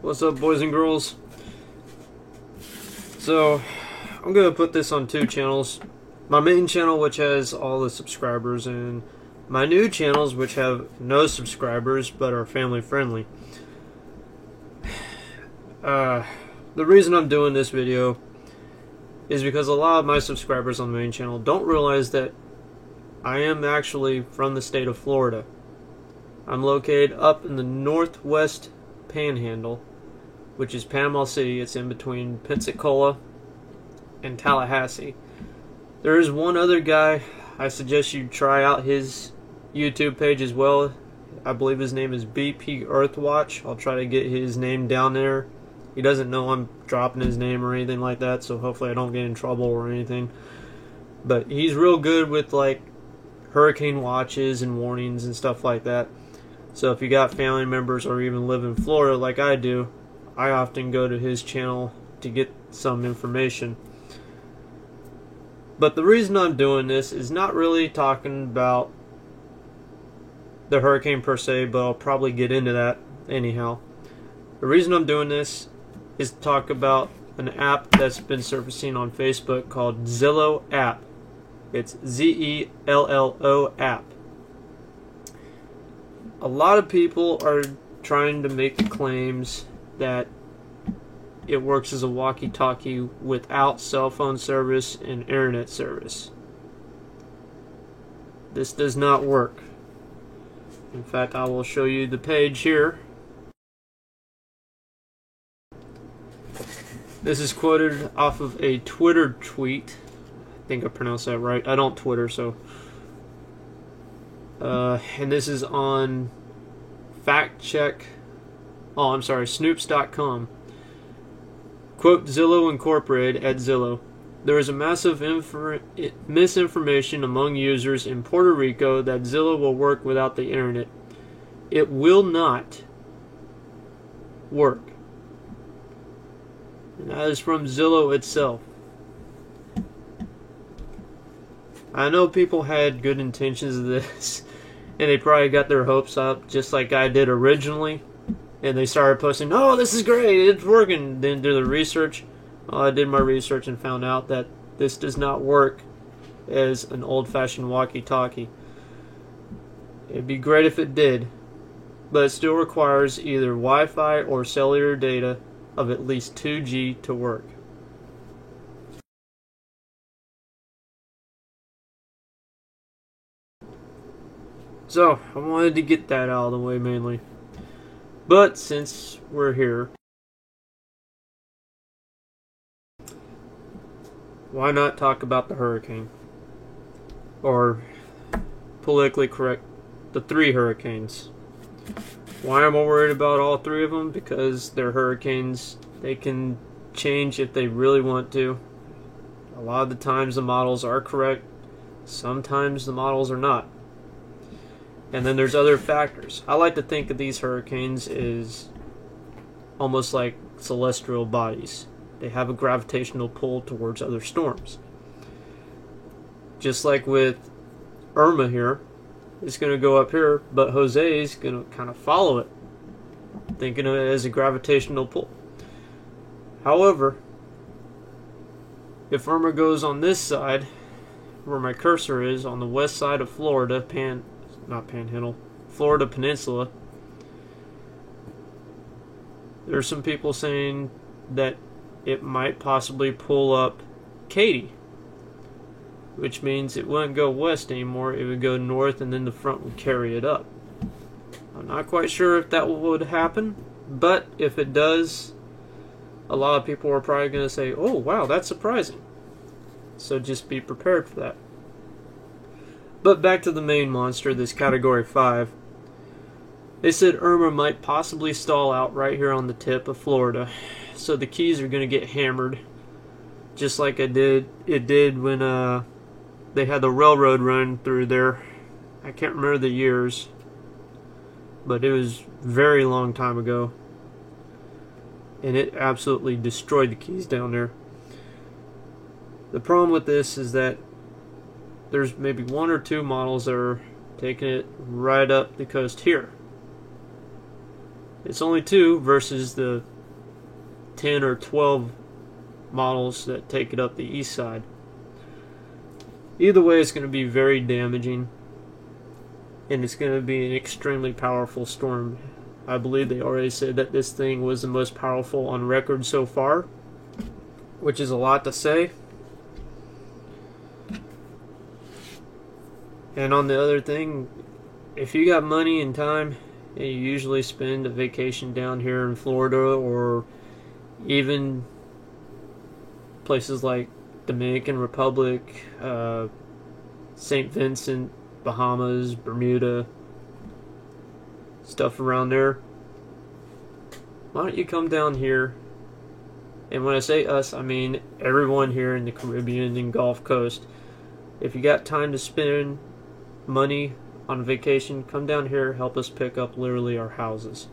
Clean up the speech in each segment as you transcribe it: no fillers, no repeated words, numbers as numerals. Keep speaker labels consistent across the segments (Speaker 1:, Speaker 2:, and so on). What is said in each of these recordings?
Speaker 1: What's up, boys and girls? So, I'm going to put this on two channels. My main channel, which has all the subscribers, and my new channels, which have no subscribers but are family friendly. The reason I'm doing this video is because a lot of my subscribers on the main channel don't realize that I am actually from the state of Florida. I'm located up in the northwest panhandle, which is Panama City. It's in between Pensacola and Tallahassee. There is one other guy I suggest you try out his YouTube page as well. I believe his name is BP Earthwatch. I'll try to get his name down there. He doesn't know I'm dropping his name or anything like that, so hopefully I don't get in trouble or anything. But he's real good with like hurricane watches and warnings and stuff like that. So if you got family members or even live in Florida like I do, I often go to his channel to get some information. But the reason I'm doing this is not really talking about the hurricane per se, but I'll probably get into that anyhow. The reason I'm doing this is to talk about an app that's been surfacing on Facebook called Zillow app. It's Z-E-L-L-O app. A lot of people are trying to make claims that it works as a walkie-talkie without cell phone service and internet service. This does not work. In fact, I will show you the page here. This is quoted off of a Twitter tweet. I think I pronounced that right. I don't Twitter, so. And this is on Snoops.com. Quote Zillow Incorporated at Zillow. There is a massive misinformation among users in Puerto Rico that Zillow will work without the internet. It will not work. And that is from Zillow itself. I know people had good intentions of this, and they probably got their hopes up just like I did originally. And they started posting, oh, this is great, it's working. Then do the research. Well, I did my research and found out that this does not work as an old-fashioned walkie-talkie. It'd be great if it did, but it still requires either Wi-Fi or cellular data of at least 2G to work. So, I wanted to get that out of the way mainly. But since we're here, why not talk about the hurricane? Or, politically correct, the 3 hurricanes. Why am I worried about all 3 of them? Because they're hurricanes. They can change if they really want to. A lot of the times the models are correct. Sometimes the models are not. And then there's other factors. I like to think of these hurricanes as almost like celestial bodies. They have a gravitational pull towards other storms. Just like with Irma here, it's going to go up here, but Jose is going to kind of follow it, thinking of it as a gravitational pull. However, if Irma goes on this side, where my cursor is, on the west side of Florida, Florida Peninsula, there's some people saying that it might possibly pull up Katie, which means it wouldn't go west anymore, it would go north, and then the front would carry it up. I'm not quite sure if that would happen, but if it does, a lot of people are probably going to say, oh wow, that's surprising. So just be prepared for that. But back to the main monster, this Category 5. They said Irma might possibly stall out right here on the tip of Florida. So the Keys are going to get hammered. Just like it did when they had the railroad run through there. I can't remember the years, but it was a very long time ago. And it absolutely destroyed the Keys down there. The problem with this is that there's maybe 1 or 2 models that are taking it right up the coast here. It's only 2 versus the 10 or 12 models that take it up the east side. Either way, it's going to be very damaging, and it's going to be an extremely powerful storm. I believe they already said that this thing was the most powerful on record so far, which is a lot to say. And on the other thing, if you got money and time, and you usually spend a vacation down here in Florida, or even places like Dominican Republic, St. Vincent, Bahamas, Bermuda, stuff around there, why don't you come down here? And when I say us, I mean everyone here in the Caribbean and Gulf Coast. If you got time to spend money on vacation, come down here, help us pick up literally our houses.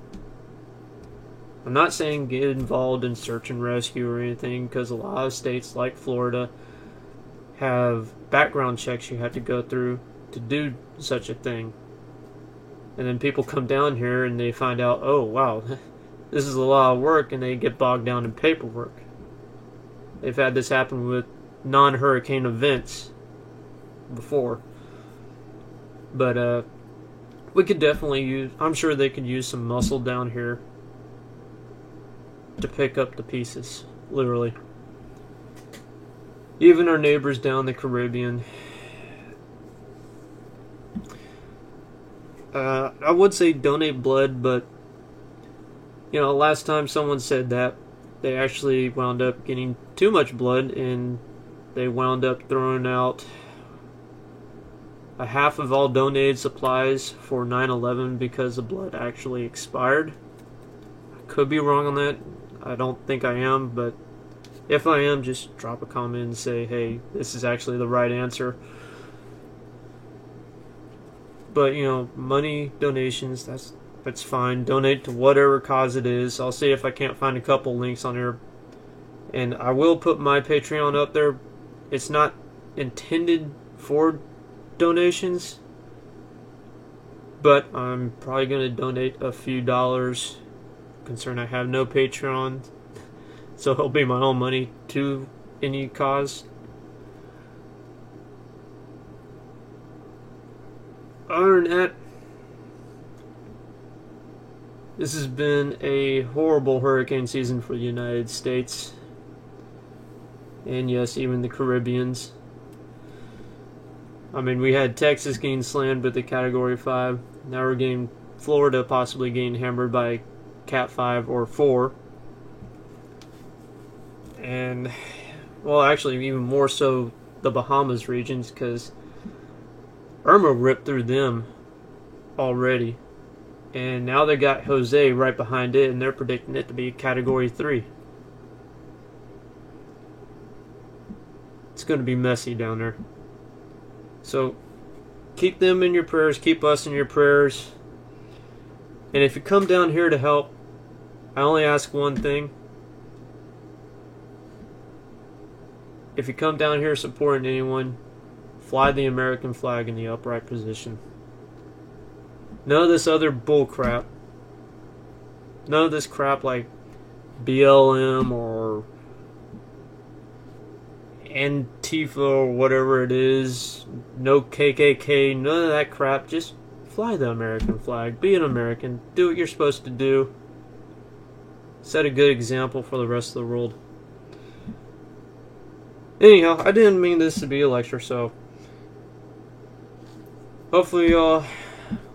Speaker 1: I'm not saying get involved in search and rescue or anything, because a lot of states like Florida have background checks you have to go through to do such a thing. And then people come down here and they find out, oh wow, this is a lot of work, and they get bogged down in paperwork. They've had this happen with non-hurricane events before. But we could definitely use, I'm sure they could use some muscle down here to pick up the pieces, literally. Even our neighbors down the Caribbean. I would say donate blood, but you know, last time someone said that, they actually wound up getting too much blood, and they wound up throwing out a half of all donated supplies for 9/11 because the blood actually expired. I could be wrong on that. I don't think I am, but if I am, just drop a comment and say, hey, this is actually the right answer. But, you know, money, donations, that's fine. Donate to whatever cause it is. I'll see if I can't find a couple links on there. And I will put my Patreon up there. It's not intended for donations, but I'm probably going to donate a few dollars, considering I have no Patreon, so it'll be my own money to any cause. Other than that, this has been a horrible hurricane season for the United States, and yes, even the Caribbeans. I mean, we had Texas getting slammed with a Category 5. Now we're getting Florida possibly getting hammered by Cat 5 or 4. And, well, actually, even more so the Bahamas regions, because Irma ripped through them already. And now they got Jose right behind it, and they're predicting it to be Category 3. It's going to be messy down there. So, keep them in your prayers, keep us in your prayers. And if you come down here to help, I only ask one thing. If you come down here supporting anyone, fly the American flag in the upright position. None of this other bull crap. None of this crap like BLM or Antifa or whatever it is. No KKK, none of that crap. Just fly the American flag. Be an American. Do what you're supposed to do. Set a good example for the rest of the world. Anyhow, I didn't mean this to be a lecture, so hopefully y'all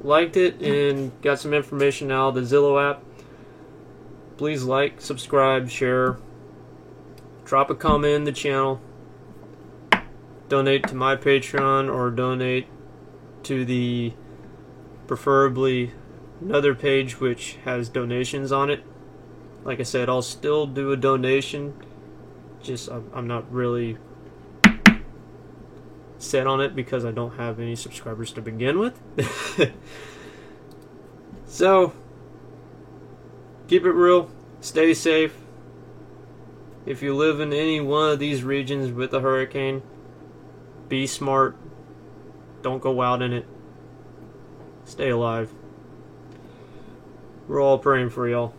Speaker 1: liked it and got some information out of the Zillow app. Please like, subscribe, share, drop a comment in the channel, donate to my Patreon, or donate to the preferably another page which has donations on it. Like I said, I'll still do a donation, just I'm not really set on it because I don't have any subscribers to begin with. So, keep it real, stay safe. If you live in any one of these regions with a hurricane, be smart, don't go out in it, stay alive. We're all praying for y'all.